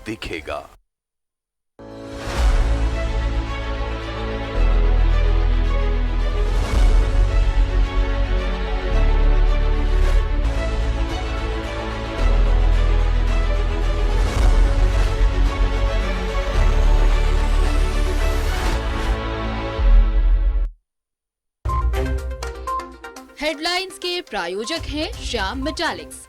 दिखेगा। हेडलाइंस के प्रायोजक हैं श्याम मेटालिक्स।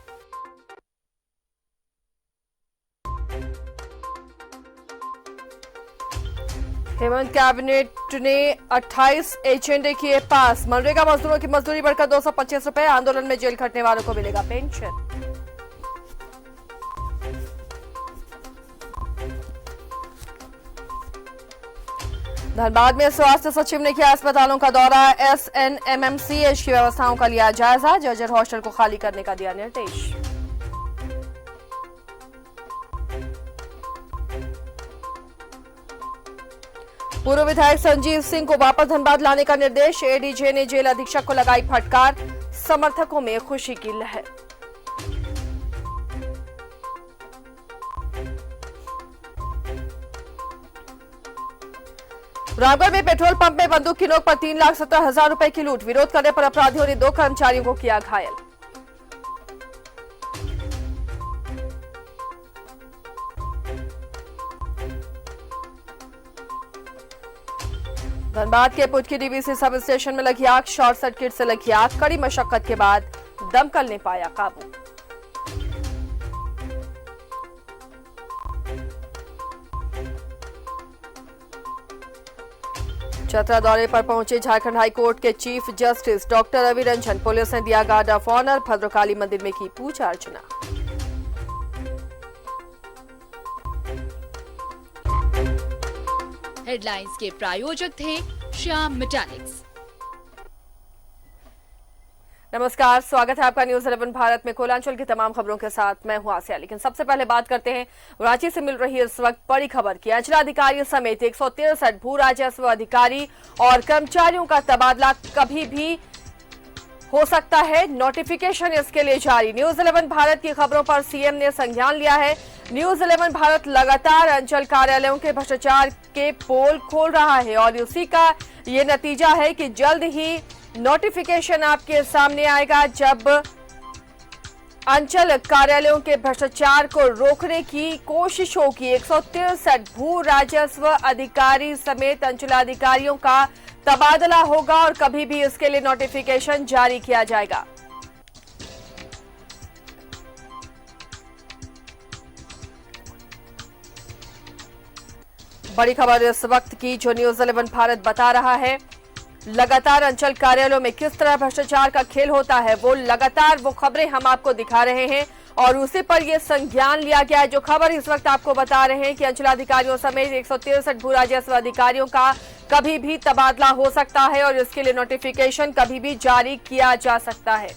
हेमंत कैबिनेट ने 28 एजेंडे किए पास। मनरेगा मजदूरों की मजदूरी बढ़कर 225 रुपए। आंदोलन में जेल खटने वालों को मिलेगा पेंशन। धनबाद में स्वास्थ्य सचिव ने किया अस्पतालों का दौरा। एसएनएमएमसीएच की व्यवस्थाओं का लिया जायजा। जर्जर हॉस्टल को खाली करने का दिया निर्देश। पूर्व विधायक संजीव सिंह को वापस धनबाद लाने का निर्देश। एडीजे ने जेल अधीक्षक को लगाई फटकार। समर्थकों में खुशी की लहर। रामगढ़ में पेट्रोल पंप में बंदूक की नोक पर 3,70,000 रुपए की लूट। विरोध करने पर अपराधियों ने 2 कर्मचारियों को किया घायल। धनबाद के पुटकी डीवीसी सब स्टेशन में लगी आग। शॉर्ट सर्किट से लगी आग। कड़ी मशक्कत के बाद दमकल ने पाया काबू। चतरा दौरे पर पहुंचे झारखंड हाईकोर्ट के chief justice doctor Ravi Ranjan. Police ने दिया गार्ड ऑफ ऑनर। भद्रकाली मंदिर में की पूजा अर्चना। हेडलाइंस के प्रायोजक थे श्याम मेटालिक्स। नमस्कार, स्वागत है आपका न्यूज 11 भारत में। कोलांचल की तमाम खबरों के साथ मैं हूं आसिया। लेकिन सबसे पहले बात करते हैं रांची से मिल रही इस वक्त बड़ी खबर की। अंचलाधिकारी समेत 163 भू राजस्व अधिकारी और कर्मचारियों का तबादला कभी भी हो सकता है। नोटिफिकेशन इसके लिए जारी। न्यूज 11 भारत की खबरों पर सीएम ने संज्ञान लिया है। न्यूज 11 भारत लगातार अंचल कार्यालयों के भ्रष्टाचार के पोल खोल रहा है और उसी का ये नतीजा है कि जल्द ही नोटिफिकेशन आपके सामने आएगा, जब अंचल कार्यालयों के भ्रष्टाचार को रोकने की कोशिश होगी। 163 भू राजस्व अधिकारी समेत अंचलाधिकारियों का तबादला होगा और कभी भी इसके लिए नोटिफिकेशन जारी किया जाएगा। बड़ी खबर इस वक्त की जो न्यूज 11 भारत बता रहा है। लगातार अंचल कार्यालयों में किस तरह भ्रष्टाचार का खेल होता है, वो लगातार वो खबरें हम आपको दिखा रहे हैं और उसी पर यह संज्ञान लिया गया है। जो खबर इस वक्त आपको बता रहे हैं कि अंचलाधिकारियों समेत 163 भू राजस्व अधिकारियों का कभी भी तबादला हो सकता है और इसके लिए नोटिफिकेशन कभी भी जारी किया जा सकता है।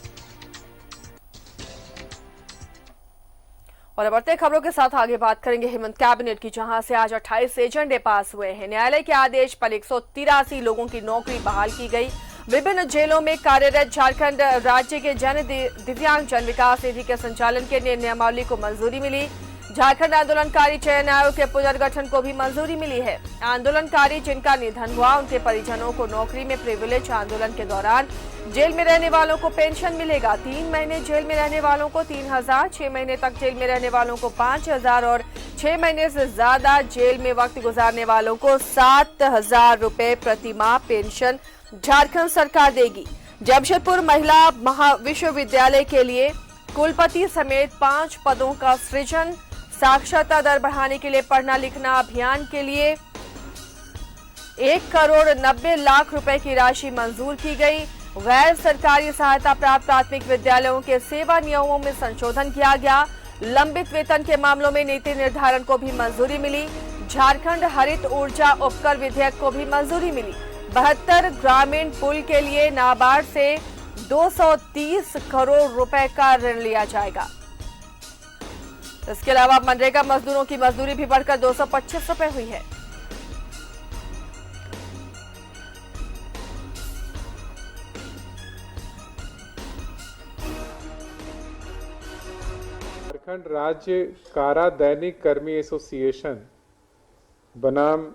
और बढ़ते खबरों के साथ आगे बात करेंगे हेमंत कैबिनेट की, जहां से आज 28 एजेंडे पास हुए हैं। न्यायालय के आदेश पर 183 लोगों की नौकरी बहाल की गई। विभिन्न जेलों में कार्यरत झारखंड राज्य के जन दिव्यांग जन विकास निधि के संचालन के लिए नियमावली को मंजूरी मिली। झारखंड आंदोलनकारी चयन आयोग के पुनर्गठन को भी मंजूरी मिली है। आंदोलनकारी जिनका निधन हुआ उनके परिजनों को नौकरी में प्रिविलेज। आंदोलन के दौरान जेल में रहने वालों को पेंशन मिलेगा। 3 महीने जेल में रहने वालों को 3,000, 6 महीने तक जेल में रहने वालों को 5,000 और 6 महीने से ज्यादा जेल में वक्त गुजारने वालों को 7,000 रुपए प्रति माह पेंशन झारखंड सरकार देगी। जमशेदपुर महिला महाविश्वविद्यालय के लिए कुलपति समेत 5 पदों का सृजन। साक्षरता दर बढ़ाने के लिए पढ़ना लिखना अभियान के लिए 1,90,00,000 रुपए की राशि मंजूर की गई। गैर सरकारी सहायता प्राप्त प्राथमिक विद्यालयों के सेवा नियमों में संशोधन किया गया। लंबित वेतन के मामलों में नीति निर्धारण को भी मंजूरी मिली। झारखंड हरित ऊर्जा उपकर विधेयक को भी मंजूरी मिली। 72 ग्रामीण पुल के लिए नाबार्ड से 230 करोड़ रुपए का ऋण लिया जाएगा। इसके अलावा मनरेगा मजदूरों की मजदूरी भी बढ़कर 225 रुपए हुई है। झारखंड राज्य कारा दैनिक कर्मी एसोसिएशन बनाम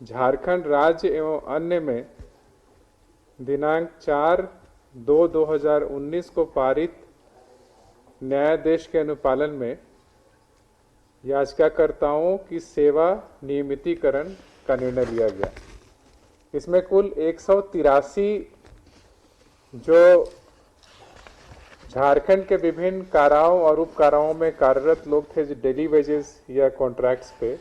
झारखंड राज्य एवं अन्य में दिनांक 4/2/2019 को पारित न्यायादेश के अनुपालन में याचिकाकर्ताओं की सेवा नियमितीकरण का निर्णय लिया गया। इसमें कुल 183 जो झारखंड के विभिन्न काराओं और उप काराओं में कार्यरत लोग थे, जो डेली वेजेस या कॉन्ट्रैक्ट्स पे,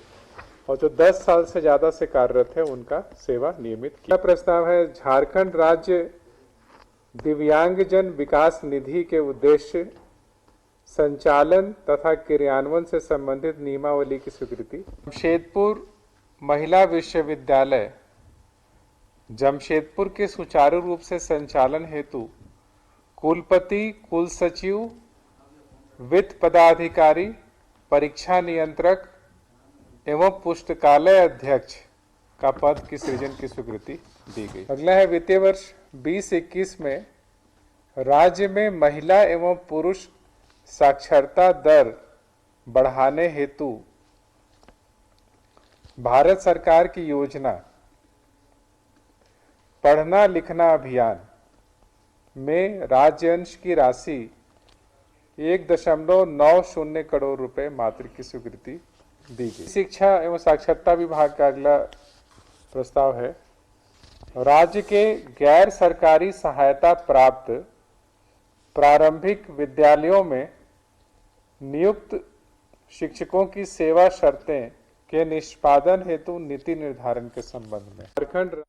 और जो 10 साल से ज़्यादा से कार्यरत है, उनका सेवा नियमित किया। प्रस्ताव है झारखंड राज्य दिव्यांगजन विकास निधि के उद्देश्य, संचालन तथा क्रियान्वयन से संबंधित नियमावली की स्वीकृति। जमशेदपुर महिला विश्वविद्यालय जमशेदपुर के सुचारू रूप से संचालन हेतु कुलपति, कुलसचिव, वित्त पदाधिकारी, परीक्षा नियंत्रक एवं पुस्तकालय अध्यक्ष का पद की सृजन की स्वीकृति दी गई। अगला है वित्तीय वर्ष 2021 में राज्य में महिला एवं पुरुष साक्षरता दर बढ़ाने हेतु भारत सरकार की योजना पढ़ना लिखना अभियान में राज्य अंश की राशि 1.90 करोड़ रुपए मात्र की स्वीकृति दी गई। शिक्षा एवं साक्षरता विभाग का अगला प्रस्ताव है राज्य के गैर सरकारी सहायता प्राप्त प्रारंभिक विद्यालयों में नियुक्त शिक्षकों की सेवा शर्तें के निष्पादन हेतु नीति निर्धारण के संबंध में झारखंड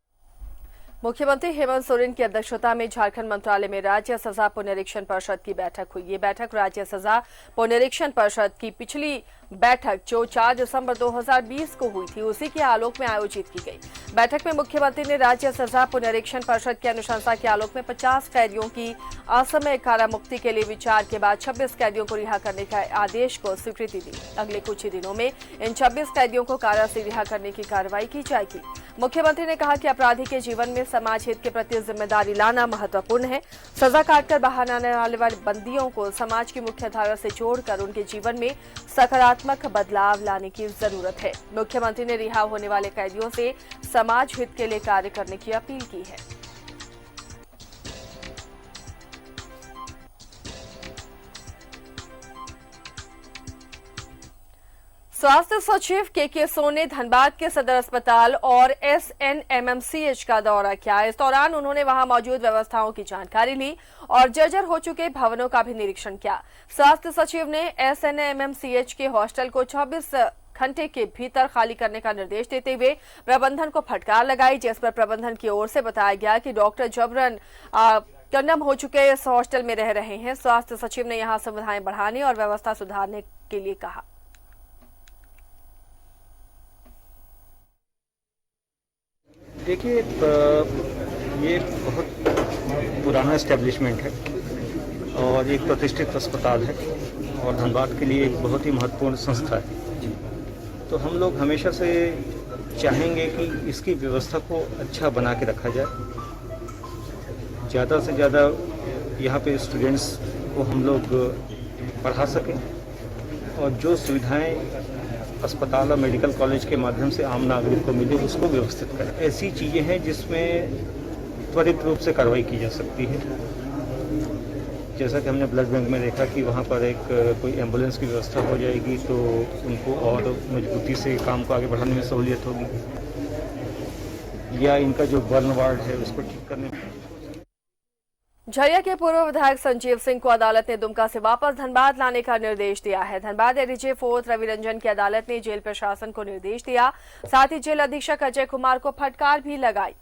मुख्यमंत्री हेमंत सोरेन की अध्यक्षता में झारखंड मंत्रालय में राज्य सजा पुनरीक्षण परिषद की बैठक हुई। ये बैठक राज्य सजा पुनरीक्षण परिषद की पिछली बैठक जो 4 दिसंबर 2020 को हुई थी, उसी के आलोक में आयोजित की गई। बैठक में मुख्यमंत्री ने राज्य सजा पुनरीक्षण परिषद की अनुशंसा के आलोक में 50 कैदियों की असमय कारामुक्ति के लिए विचार के बाद 26 कैदियों को रिहा करने के आदेश को स्वीकृति दी। अगले कुछ ही दिनों में इन 26 कैदियों को कारा से रिहा करने की कार्रवाई की जाएगी। मुख्यमंत्री ने कहा कि अपराधी के जीवन में समाज हित के प्रति जिम्मेदारी लाना महत्वपूर्ण है। सजा काटकर बाहर आने वाले बंदियों को समाज की मुख्य धारा से जोड़कर उनके जीवन में सकारात्मक बदलाव लाने की जरूरत है। मुख्यमंत्री ने रिहा होने वाले कैदियों से समाज हित के लिए कार्य करने की अपील की है। स्वास्थ्य सचिव के सोन ने धनबाद के सदर अस्पताल और SNMMCH का दौरा किया। इस दौरान उन्होंने वहां मौजूद व्यवस्थाओं की जानकारी ली और जर्जर हो चुके भवनों का भी निरीक्षण किया। स्वास्थ्य सचिव ने SNMMCH के हॉस्टल को 24 घंटे के भीतर खाली करने का निर्देश देते हुए प्रबंधन को फटकार लगाई, जिस पर प्रबंधन की ओर से बताया गया कि डॉक्टर जबरन कंडम हो चुके इस हॉस्टल में रह रहे हैं। स्वास्थ्य सचिव ने यहां सुविधाएं बढ़ाने और व्यवस्था सुधारने के लिए कहा। देखिए, ये बहुत पुराना एस्टेब्लिशमेंट है और एक प्रतिष्ठित अस्पताल है और धनबाद के लिए एक बहुत ही महत्वपूर्ण संस्था है। तो हम लोग हमेशा से चाहेंगे कि इसकी व्यवस्था को अच्छा बना के रखा जाए, ज़्यादा से ज़्यादा यहाँ पे स्टूडेंट्स को हम लोग पढ़ा सकें और जो सुविधाएं अस्पताल और मेडिकल कॉलेज के माध्यम से आम नागरिक को मिले उसको व्यवस्थित करें। ऐसी चीज़ें हैं जिसमें त्वरित रूप से कार्रवाई की जा सकती है। जैसा कि हमने ब्लड बैंक में देखा कि वहाँ पर एक कोई एम्बुलेंस की व्यवस्था हो जाएगी तो उनको और मजबूती से काम को आगे बढ़ाने में सहूलियत होगी, या इनका जो बर्न वार्ड है उसको ठीक करने में। झरिया के पूर्व विधायक संजीव सिंह को अदालत ने दुमका से वापस धनबाद लाने का निर्देश दिया है। धनबाद एडीजे 4 रवि रंजन की अदालत ने जेल प्रशासन को निर्देश दिया, साथ ही जेल अधीक्षक अजय कुमार को फटकार भी लगाई।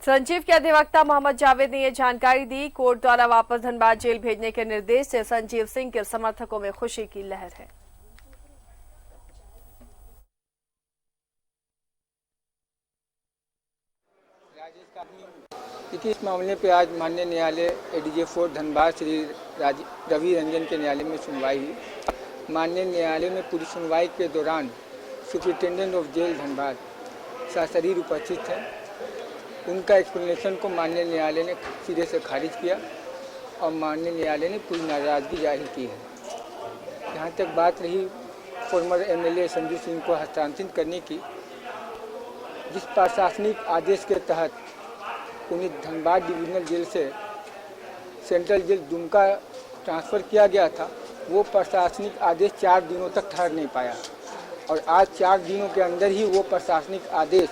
संजीव के अधिवक्ता मोहम्मद जावेद ने यह जानकारी दी। कोर्ट द्वारा वापस धनबाद जेल भेजने के निर्देश से संजीव सिंह के समर्थकों में खुशी की लहर है। देखिए, इस मामले पे आज माननीय न्यायालय एडीजे 4 धनबाद श्री रवि रंजन के न्यायालय में सुनवाई हुई। माननीय न्यायालय में पूरी सुनवाई के दौरान सुपरिटेंडेंट ऑफ जेल धनबाद सशरीर उपस्थित हैं। उनका एक्सप्लेनेशन को माननीय न्यायालय ने सिरे से खारिज किया और माननीय न्यायालय ने पूरी नाराजगी जाहिर की है। जहाँ तक बात रही फॉर्मर एमएलए संजू सिंह को हस्तांतरित करने की, जिस प्रशासनिक आदेश के तहत उन्हें धनबाद डिविजनल जेल से सेंट्रल जेल दुमका ट्रांसफ़र किया गया था, वो प्रशासनिक आदेश 4 दिनों तक ठहर नहीं पाया और आज 4 दिनों के अंदर ही वो प्रशासनिक आदेश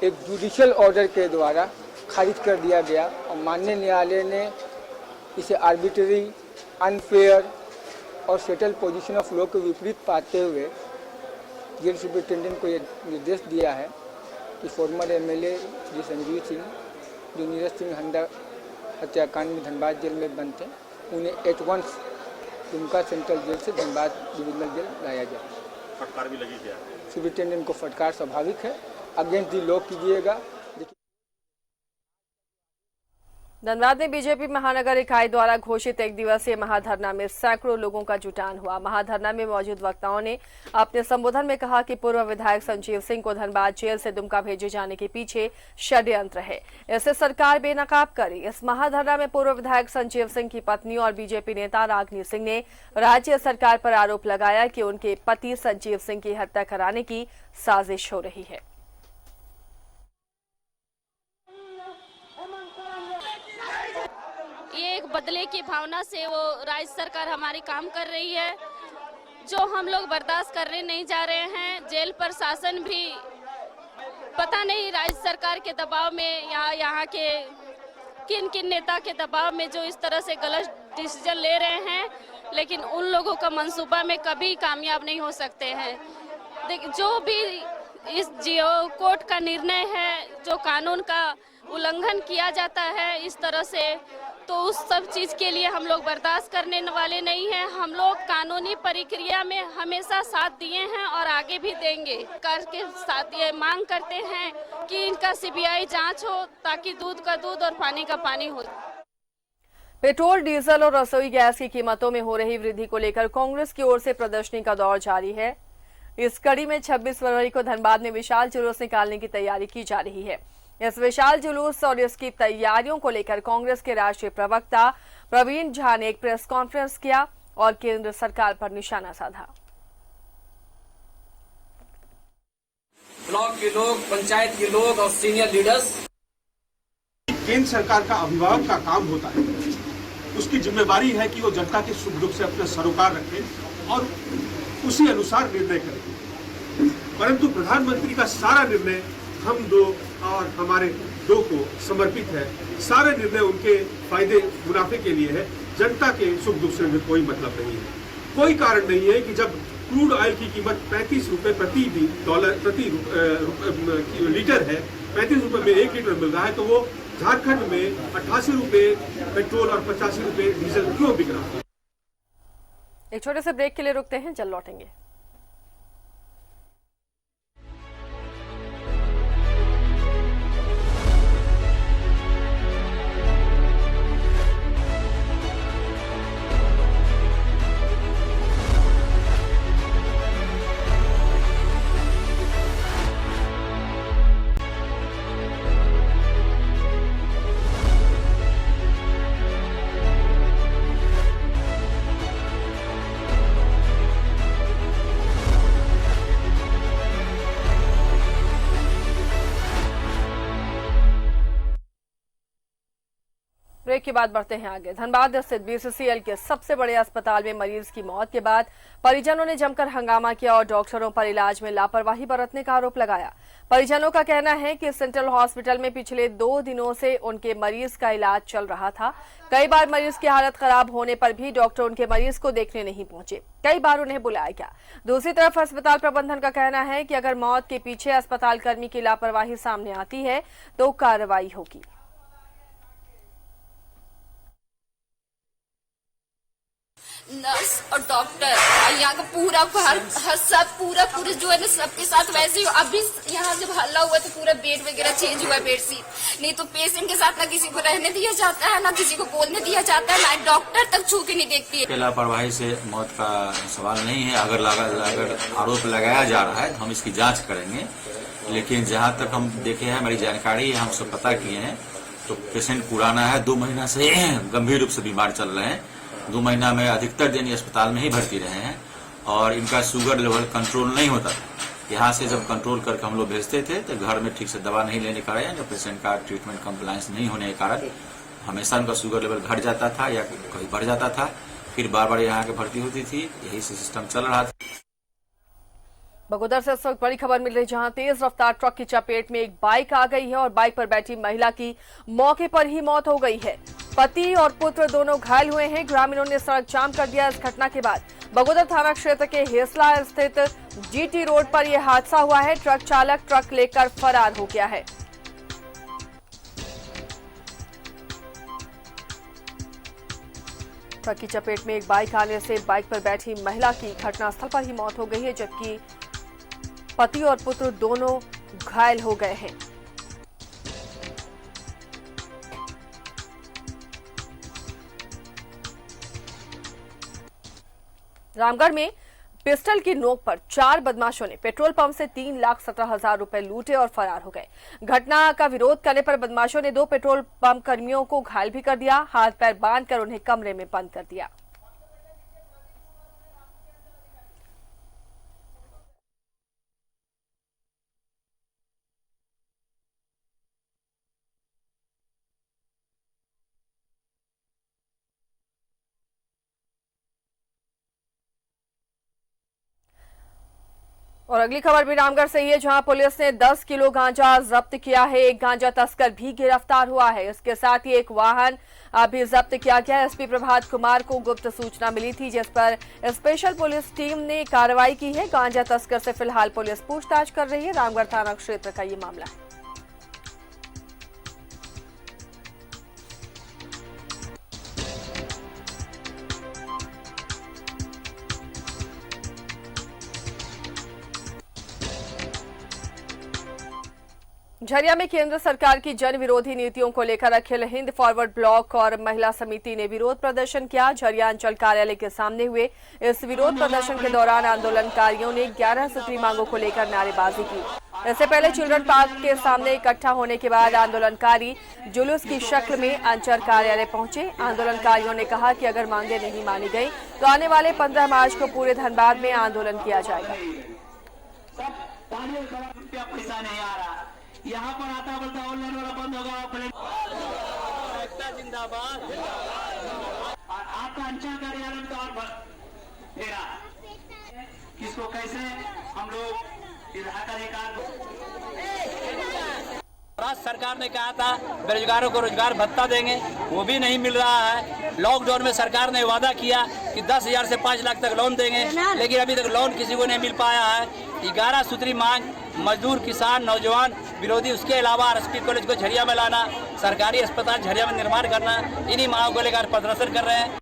एक जुडिशियल ऑर्डर के द्वारा खारिज कर दिया गया और माननीय न्यायालय ने इसे आर्बिट्ररी, अनफेयर और सेटल पोजीशन ऑफ लॉ के विपरीत पाते हुए जेल सुपरिटेंडेंट को ये निर्देश दिया है कि फॉर्मर एमएलए श्री संजीव सिंह, जो नीरज सिंह हंडा हत्याकांड में धनबाद जेल में बंद थे, उन्हें एटवंस दुमका सेंट्रल जेल से धनबाद डिविजनल जेल लाया जाए। फटकार भी लगी क्या? सुपरिटेंडेंट को फटकार स्वाभाविक है, अगेंस्ट दी लॉ कीजिएगा। धनबाद में बीजेपी महानगर इकाई द्वारा घोषित 1 दिवसीय महाधरना में सैकड़ों लोगों का जुटान हुआ। महाधरना में मौजूद वक्ताओं ने अपने संबोधन में कहा कि पूर्व विधायक संजीव सिंह को धनबाद जेल से दुमका भेजे जाने के पीछे षड्यंत्र है, इसे सरकार बेनकाब करे। इस महाधरना में पूर्व विधायक संजीव सिंह की पत्नी और बीजेपी नेता रागिनी सिंह ने राज्य सरकार पर आरोप लगाया कि उनके पति संजीव सिंह की हत्या कराने की साजिश हो रही है। ये एक बदले की भावना से वो राज्य सरकार हमारी काम कर रही है, जो हम लोग बर्दाश्त करने नहीं जा रहे हैं। जेल प्रशासन भी पता नहीं राज्य सरकार के दबाव में या यहाँ के किन किन नेता के दबाव में जो इस तरह से गलत डिसीजन ले रहे हैं, लेकिन उन लोगों का मंसूबा में कभी कामयाब नहीं हो सकते हैं। जो भी इस कोर्ट का निर्णय है, जो कानून का उल्लंघन किया जाता है इस तरह से, तो उस सब चीज के लिए हम लोग बर्दाश्त करने वाले नहीं हैं। हम लोग कानूनी प्रक्रिया में हमेशा साथ दिए हैं और आगे भी देंगे। सरकार के साथ ये मांग करते हैं कि इनका सीबीआई जांच हो, ताकि दूध का दूध और पानी का पानी हो। पेट्रोल, डीजल और रसोई गैस की कीमतों में हो रही वृद्धि को लेकर कांग्रेस की ओर से प्रदर्शनी का दौर जारी है। इस कड़ी में 26 फरवरी को धनबाद में विशाल जुलूस निकालने की तैयारी की जा रही है। इस विशाल जुलूस और इसकी तैयारियों को लेकर कांग्रेस के राष्ट्रीय प्रवक्ता प्रवीण झा ने एक प्रेस कॉन्फ्रेंस किया और केंद्र सरकार पर निशाना साधा। ब्लॉक के लोग, पंचायत के लोग और सीनियर लीडर्स, केंद्र सरकार का अभिभावक का काम होता है, उसकी जिम्मेदारी है कि वो जनता के सुख दुख से अपना सरोकार रखे और उसी अनुसार निर्णय करे। परंतु प्रधानमंत्री का सारा निर्णय हम दो और हमारे दो को समर्पित है। सारे निर्णय उनके फायदे मुनाफे के लिए है, जनता के सुख दुख से कोई मतलब नहीं है। कोई कारण नहीं है कि जब क्रूड ऑयल की कीमत 35 रुपए प्रति लीटर है, 35 रुपए में 1 लीटर मिल रहा है, तो वो झारखंड में 88 रुपए पेट्रोल और 85 रुपए डीजल क्यों बिक रहा है। एक छोटे से ब्रेक के लिए रुकते हैं, जल्द लौटेंगे। ब्रेक के बाद बढ़ते हैं आगे। धनबाद स्थित बीसीसीएल के सबसे बड़े अस्पताल में मरीज की मौत के बाद परिजनों ने जमकर हंगामा किया और डॉक्टरों पर इलाज में लापरवाही बरतने का आरोप लगाया। परिजनों का कहना है कि सेंट्रल हॉस्पिटल में पिछले 2 दिनों से उनके मरीज का इलाज चल रहा था। कई बार मरीज की हालत खराब होने पर भी डॉक्टर उनके मरीज को देखने नहीं पहुंचे, कई बार उन्हें बुलाया गया। दूसरी तरफ अस्पताल प्रबंधन का कहना है कि अगर मौत के पीछे अस्पताल कर्मी की लापरवाही सामने आती है तो कार्रवाई होगी। नर्स और डॉक्टर और यहाँ का पूरा सब पूरा जो है ना सबके साथ वैसे ही। अभी यहाँ जब हल्ला हुआ तो पूरा बेड वगैरह चेंज हुआ, बेडशीट। नहीं तो पेशेंट के साथ ना किसी को रहने दिया जाता है, ना किसी को बोलने दिया जाता है, ना डॉक्टर तक छू के नहीं देखती है। लापरवाही से मौत का सवाल नहीं है। अगर आरोप लगाया जा रहा है तो हम इसकी जाँच करेंगे, लेकिन जहाँ तक हम देखे हैं, हमारी जानकारी है, हम सब पता किए हैं, तो पेशेंट पुराना है, 2 महीना से गंभीर रूप से बीमार चल रहे हैं। 2 महीना में अधिकतर दिन अस्पताल में ही भर्ती रहे हैं और इनका शुगर लेवल कंट्रोल नहीं होता था। यहाँ से जब कंट्रोल करके हम लोग भेजते थे तो घर में ठीक से दवा नहीं लेने के कारण या पेशेंट का ट्रीटमेंट कंप्लायंस नहीं होने के कारण हमेशा उनका शुगर लेवल घट जाता था या कहीं बढ़ जाता था, फिर बार बार यहाँ के भर्ती होती थी। यही सिस्टम चल रहा था। बगोदर से इस वक्त बड़ी खबर मिल रही, जहां तेज रफ्तार ट्रक की चपेट में एक बाइक आ गई है और बाइक पर बैठी महिला की मौके पर ही मौत हो गई है। पति और पुत्र दोनों घायल हुए हैं। ग्रामीणों ने सड़क जाम कर दिया। इस घटना के बाद बगोदर थाना क्षेत्र के हेसला स्थित जीटी रोड पर यह हादसा हुआ है। ट्रक चालक ट्रक लेकर फरार हो गया है। ट्रक की चपेट में एक बाइक आने से बाइक पर बैठी महिला की घटनास्थल पर ही मौत हो गई है, जबकि पति और पुत्र दोनों घायल हो गए हैं। रामगढ़ में पिस्टल की नोक पर 4 बदमाशों ने पेट्रोल पंप से 3,17,000 रुपए लूटे और फरार हो गए। घटना का विरोध करने पर बदमाशों ने 2 पेट्रोल पंप कर्मियों को घायल भी कर दिया। हाथ पैर बांधकर उन्हें कमरे में बंद कर दिया। और अगली खबर भी रामगढ़ से ही है, जहां पुलिस ने 10 किलो गांजा जब्त किया है। एक गांजा तस्कर भी गिरफ्तार हुआ है। इसके साथ ही एक वाहन भी जब्त किया गया। एसपी प्रभात कुमार को गुप्त सूचना मिली थी, जिस पर स्पेशल पुलिस टीम ने कार्रवाई की है। गांजा तस्कर से फिलहाल पुलिस पूछताछ कर रही है। रामगढ़ थाना क्षेत्र का ये मामला है। झरिया में केंद्र सरकार की जन विरोधी नीतियों को लेकर अखिल हिंद फॉरवर्ड ब्लॉक और महिला समिति ने विरोध प्रदर्शन किया। झरिया अंचल कार्यालय के सामने हुए इस विरोध प्रदर्शन के दौरान आंदोलनकारियों ने 11 सूत्री मांगों को लेकर नारेबाजी की। इससे पहले चिल्ड्रन पार्क के सामने इकट्ठा होने के बाद आंदोलनकारी जुलूस की शक्ल में अंचल कार्यालय पहुंचे। आंदोलनकारियों ने कहा कि अगर मांगे नहीं मानी गई तो आने वाले 15 मार्च को पूरे धनबाद में आंदोलन किया जाएगा। यहाँ पर आता बोलता ऑनलाइन वाला बंद होगा, जिंदाबाद। और आपका अंचल कार्यालय में तो और फेरा किसको कैसे हम लोग राज्य सरकार ने कहा था बेरोजगारों को रोजगार भत्ता देंगे, वो भी नहीं मिल रहा है। लॉकडाउन में सरकार ने वादा किया कि 10,000 से 5 लाख तक लोन देंगे, लेकिन अभी तक लोन किसी को नहीं मिल पाया है। 11 सूत्री मांग मजदूर, किसान, नौजवान विरोधी, उसके अलावा आरएसपी कॉलेज को झरिया में लाना, सरकारी अस्पताल झरिया में निर्माण करना, इन्हीं मांगों को लेकर प्रदर्शन कर रहे हैं।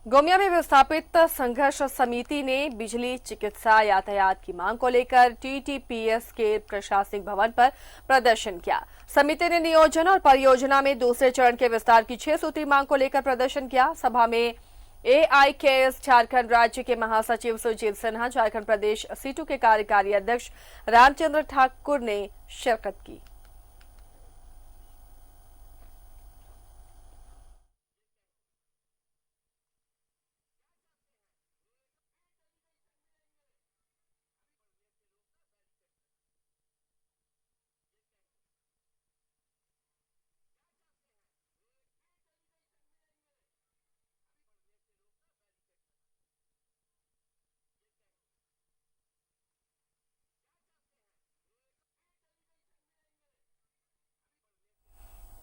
गोमिया में विस्थापित संघर्ष समिति ने बिजली, चिकित्सा, यातायात की मांग को लेकर टीटीपीएस के प्रशासनिक भवन पर प्रदर्शन किया। समिति ने नियोजन और परियोजना में दूसरे चरण के विस्तार की 6 सूत्री मांग को लेकर प्रदर्शन किया। सभा में AIKS झारखंड राज्य के महासचिव सुजीत सिन्हा, झारखंड प्रदेश सीटू के कार्यकारी अध्यक्ष रामचंद्र ठाकुर ने शिरकत की।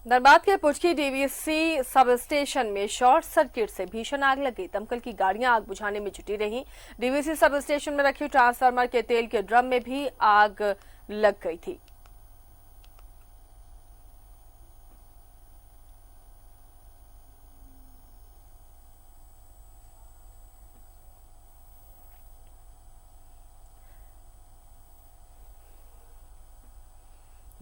धनबाद के पुचकी डीवीसी सब स्टेशन में शॉर्ट सर्किट से भीषण आग लग गई। दमकल की गाड़ियां आग बुझाने में जुटी रहीं। डीवीसी सब स्टेशन में रखी ट्रांसफार्मर के तेल के ड्रम में भी आग लग गई थी।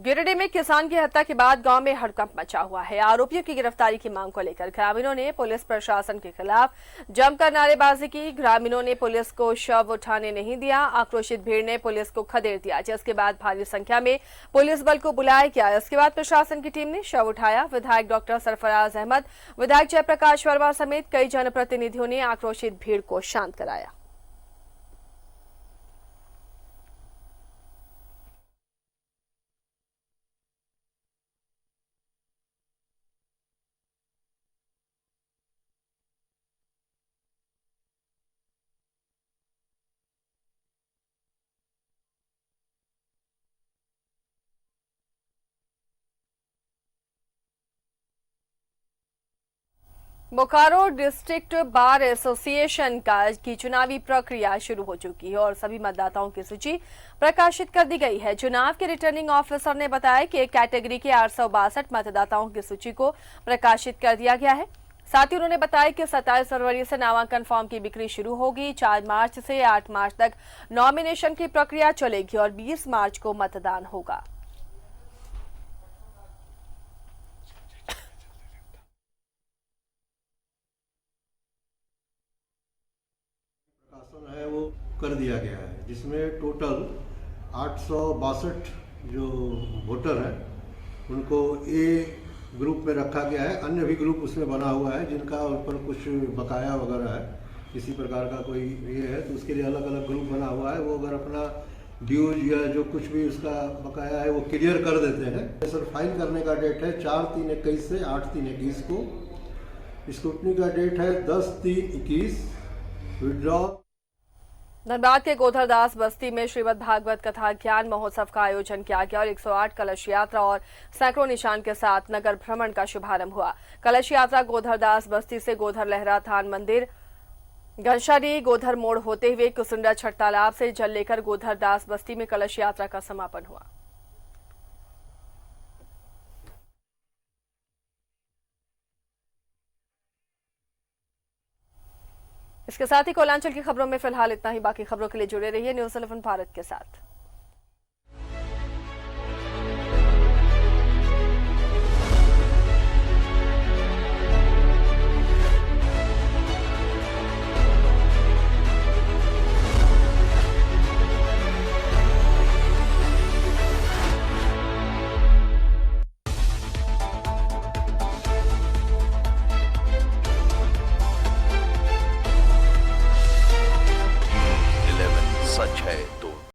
गिरिडीह में किसान की हत्या के बाद गांव में हड़कंप मचा हुआ है। आरोपियों की गिरफ्तारी की मांग को लेकर ग्रामीणों ने पुलिस प्रशासन के खिलाफ जमकर नारेबाजी की। ग्रामीणों ने पुलिस को शव उठाने नहीं दिया। आक्रोशित भीड़ ने पुलिस को खदेड़ दिया, जिसके बाद भारी संख्या में पुलिस बल को बुलाया गया। इसके बाद प्रशासन की टीम ने शव उठाया। विधायक डॉक्टर सरफराज अहमद, विधायक जयप्रकाश वर्मा समेत कई जनप्रतिनिधियों ने आक्रोशित भीड़ को शांत कराया। बोकारो डिस्ट्रिक्ट बार एसोसिएशन की चुनावी प्रक्रिया शुरू हो चुकी है और सभी मतदाताओं की सूची प्रकाशित कर दी गई है। चुनाव के रिटर्निंग ऑफिसर ने बताया कि एक कैटेगरी के 862 मतदाताओं की सूची को प्रकाशित कर दिया गया है। साथ ही उन्होंने बताया कि 27 फरवरी से नामांकन फॉर्म की बिक्री शुरू होगी। 4 मार्च से 8 मार्च तक नॉमिनेशन की प्रक्रिया चलेगी और 20 मार्च को मतदान होगा। है वो कर दिया गया है, जिसमें टोटल 862 जो वोटर हैं उनको ए ग्रुप में रखा गया है। अन्य भी ग्रुप उसमें बना हुआ है जिनका ऊपर कुछ बकाया वगैरह है, किसी प्रकार का कोई ये है तो उसके लिए अलग अलग ग्रुप बना हुआ है। वो अगर अपना ड्यूज या जो कुछ भी उसका बकाया है वो क्लियर कर देते हैं। सर फाइल करने का डेट है 4/3/21 से 8/3/21 को। स्क्रूटनी का डेट है 10/3/21। विड्रॉ। धनबाद के गोधरदास बस्ती में श्रीमद् भागवत कथा ज्ञान महोत्सव का आयोजन किया गया और 108 कलश यात्रा और सैकड़ों निशान के साथ नगर भ्रमण का शुभारंभ हुआ। कलश यात्रा गोधरदास बस्ती से गोधर लहरा थान मंदिर, घनशारी गोधर मोड़ होते हुए कुसुंडा छठ तालाब से जल लेकर गोधरदास बस्ती में कलश यात्रा का समापन हुआ। इसके साथ ही कोलांचल की खबरों में फिलहाल इतना ही। बाकी खबरों के लिए जुड़े रहिए न्यूज़ 11 भारत के साथ।